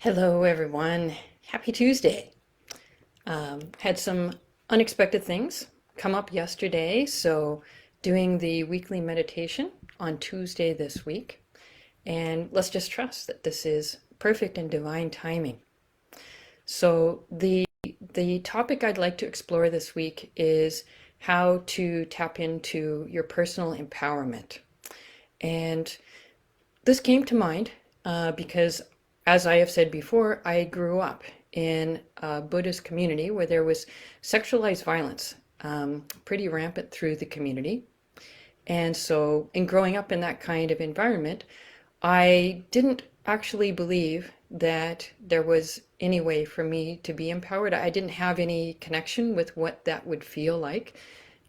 Hello, everyone. Happy Tuesday. Had some unexpected things come up yesterday, so doing the weekly meditation on Tuesday this week. And let's just trust that this is perfect and divine timing. So the topic I'd like to explore this week is how to tap into your personal empowerment. And this came to mind because, as I have said before, I grew up in a Buddhist community where there was sexualized violence pretty rampant through the community. And so, in growing up in that kind of environment, I didn't actually believe that there was any way for me to be empowered. I didn't have any connection with what that would feel like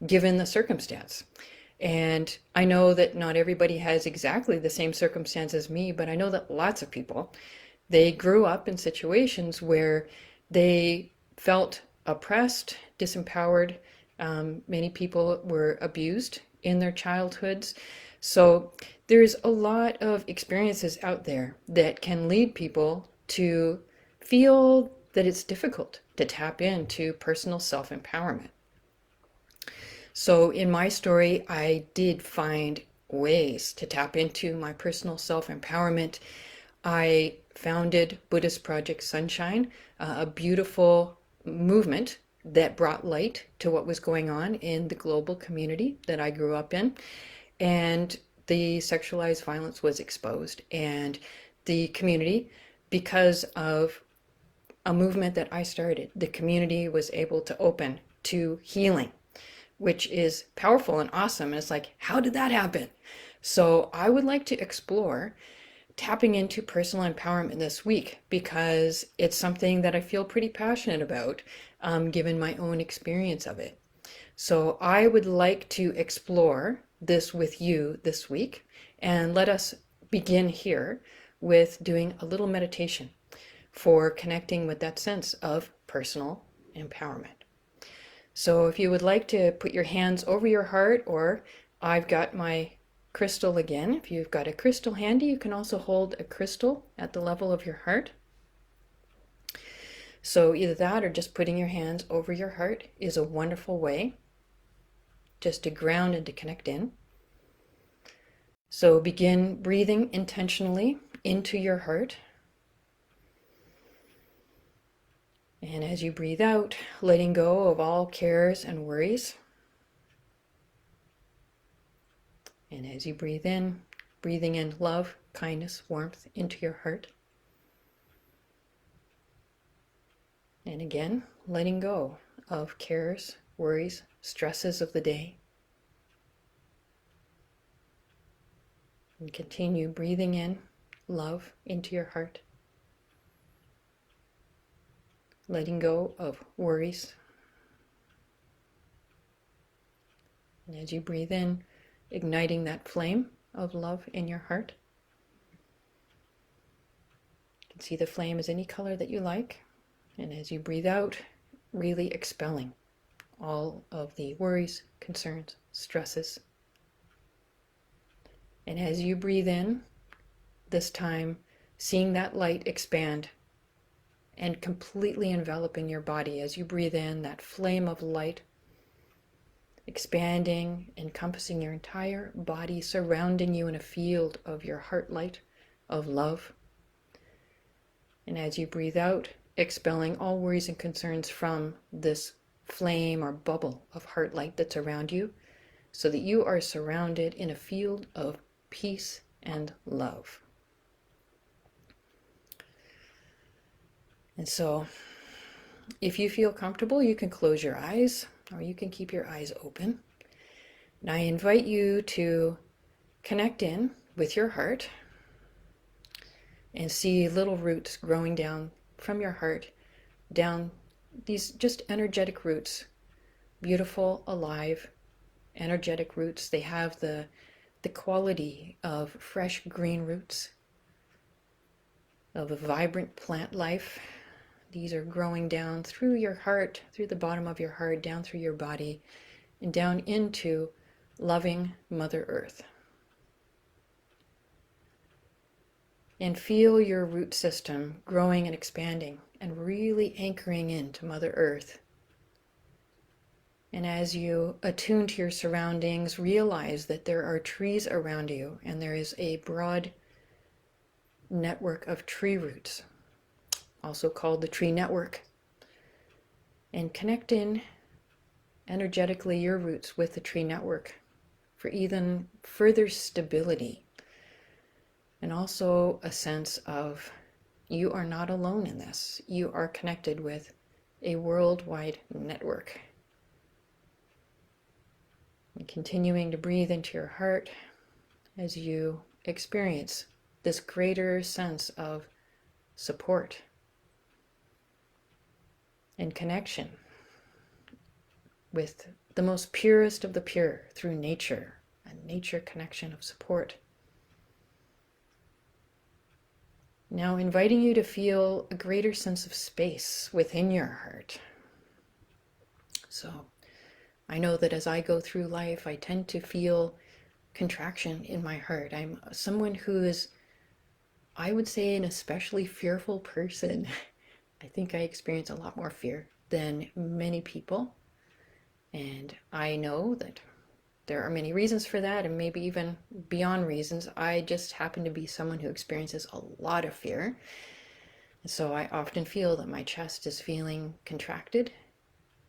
given the circumstance. And I know that not everybody has exactly the same circumstance as me, but I know that lots of people, they grew up in situations where they felt oppressed, disempowered. Many people were abused in their childhoods. So there's a lot of experiences out there that can lead people to feel that it's difficult to tap into personal self-empowerment. So in my story, I did find ways to tap into my personal self-empowerment. I founded Buddhist Project Sunshine, a beautiful movement that brought light to what was going on in the global community that I grew up in. And the sexualized violence was exposed. And the community, because of a movement that I started, the community was able to open to healing, which is powerful and awesome. And it's like, how did that happen? So I would like to explore tapping into personal empowerment this week because it's something that I feel pretty passionate about, given my own experience of it. So I would like to explore this with you this week, and let us begin here with doing a little meditation for connecting with that sense of personal empowerment. So if you would like to put your hands over your heart, or I've got my crystal again. If you've got a crystal handy, you can also hold a crystal at the level of your heart. So either that or just putting your hands over your heart is a wonderful way just to ground and to connect in. So begin breathing intentionally into your heart. And as you breathe out, letting go of all cares and worries. And as you breathe in, breathing in love, kindness, warmth into your heart. And again, letting go of cares, worries, stresses of the day. And continue breathing in love into your heart. Letting go of worries. And as you breathe in, igniting that flame of love in your heart. You can see the flame as any color that you like. And as you breathe out, really expelling all of the worries, concerns, stresses. And as you breathe in, this time seeing that light expand and completely enveloping your body. As you breathe in, that flame of light expanding, encompassing your entire body, surrounding you in a field of your heart light of love. And as you breathe out, expelling all worries and concerns from this flame or bubble of heart light that's around you, so that you are surrounded in a field of peace and love. And so, if you feel comfortable, you can close your eyes, or you can keep your eyes open. And I invite you to connect in with your heart and see little roots growing down from your heart, down these just energetic roots, beautiful, alive, energetic roots. They have the quality of fresh green roots, of a vibrant plant life. These are growing down through your heart, through the bottom of your heart, down through your body, and down into loving Mother Earth. and feel your root system growing and expanding and really anchoring into Mother Earth. And as you attune to your surroundings, realize that there are trees around you and there is a broad network of tree roots, also called the tree network. And connect in energetically your roots with the tree network for even further stability and also a sense of you are not alone in this. You are connected with a worldwide network. And continuing to breathe into your heart as you experience this greater sense of support and connection with the most purest of the pure through nature, a nature connection of support. Now inviting you to feel a greater sense of space within your heart. So I know that as I go through life, I tend to feel contraction in my heart. I'm someone who is, I would say, an especially fearful person. I think I experience a lot more fear than many people. And I know that there are many reasons for that, and maybe even beyond reasons. I just happen to be someone who experiences a lot of fear. And so I often feel that my chest is feeling contracted.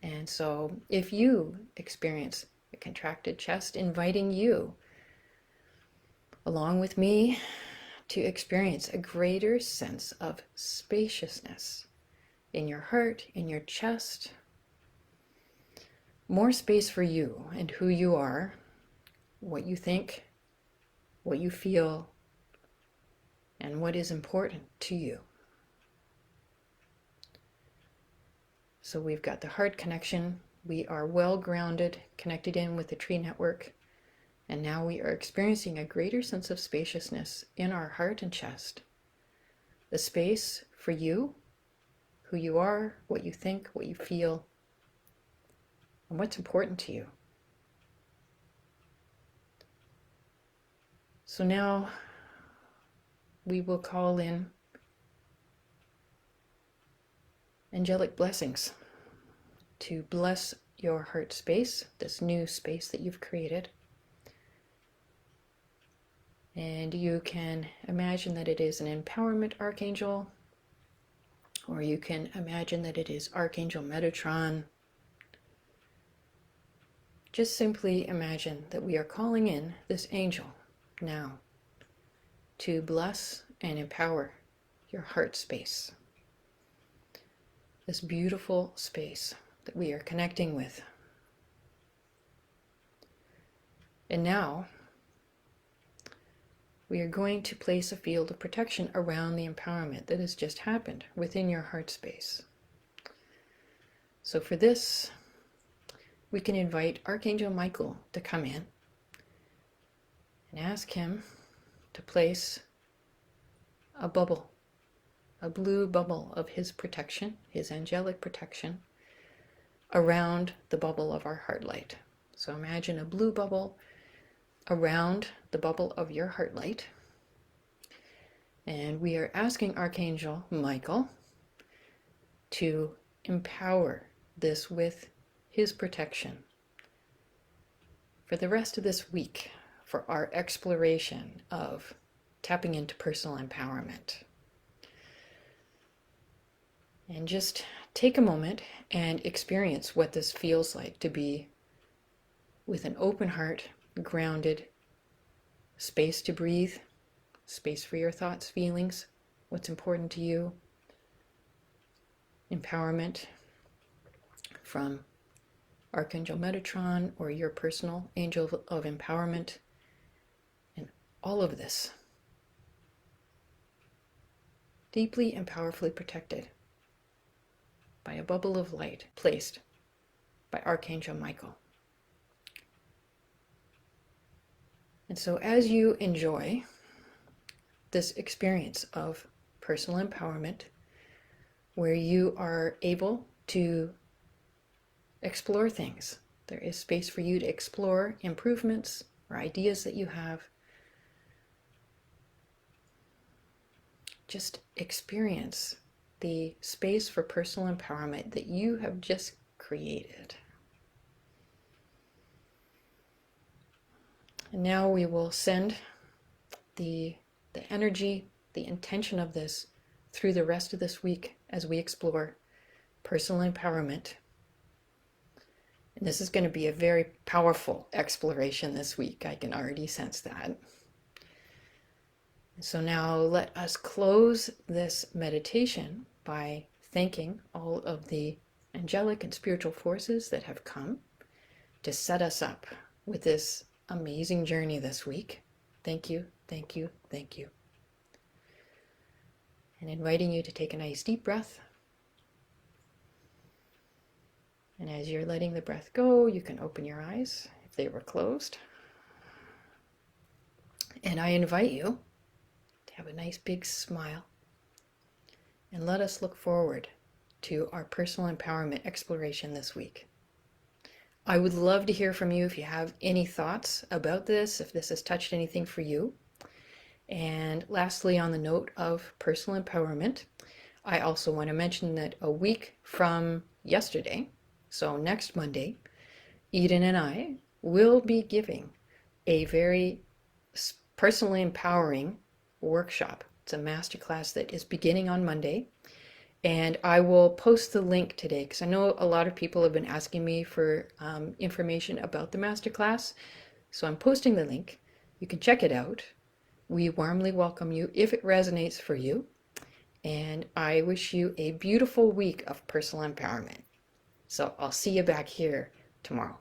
And so if you experience a contracted chest, inviting you, along with me, to experience a greater sense of spaciousness in your heart, in your chest, more space for you and who you are, what you think, what you feel, and what is important to you. So we've got the heart connection. We are well grounded, connected in with the tree network. And now we are experiencing a greater sense of spaciousness in our heart and chest. The space for you, who you are, what you think, what you feel, and what's important to you. So now we will call in angelic blessings to bless your heart space, this new space that you've created. And you can imagine that it is an empowerment archangel, or you can imagine that it is Archangel Metatron. Just simply imagine that we are calling in this angel now to bless and empower your heart space. This beautiful space that we are connecting with. And now we are going to place a field of protection around the empowerment that has just happened within your heart space. So for this, we can invite Archangel Michael to come in and ask him to place a bubble, a blue bubble of his protection, his angelic protection, around the bubble of our heart light. So imagine a blue bubble around the bubble of your heart light. And we are asking Archangel Michael to empower this with his protection for the rest of this week, for our exploration of tapping into personal empowerment. And just take a moment and experience what this feels like to be with an open heart, grounded, space to breathe, space for your thoughts, feelings, what's important to you, empowerment from Archangel Metatron or your personal angel of empowerment, and all of this deeply and powerfully protected by a bubble of light placed by Archangel Michael. And so as you enjoy this experience of personal empowerment, where you are able to explore things, there is space for you to explore improvements or ideas that you have. just experience the space for personal empowerment that you have just created. And now we will send the energy, the intention of this through the rest of this week as we explore personal empowerment. And this is going to be a very powerful exploration this week. I can already sense that. So now let us close this meditation by thanking all of the angelic and spiritual forces that have come to set us up with this amazing journey this week. Thank you, thank you, thank you. And inviting you to take a nice deep breath. And as you're letting the breath go, you can open your eyes if they were closed. And I invite you to have a nice big smile. And let us look forward to our personal empowerment exploration this week. I would love to hear from you if you have any thoughts about this, if this has touched anything for you. And lastly, on the note of personal empowerment, I also want to mention that a week from yesterday, so next Monday, Eden and I will be giving a very personally empowering workshop. It's a masterclass that is beginning on Monday. And I will post the link today because I know a lot of people have been asking me for information about the masterclass. So I'm posting the link. You can check it out. We warmly welcome you if it resonates for you. And I wish you a beautiful week of personal empowerment. So I'll see you back here tomorrow.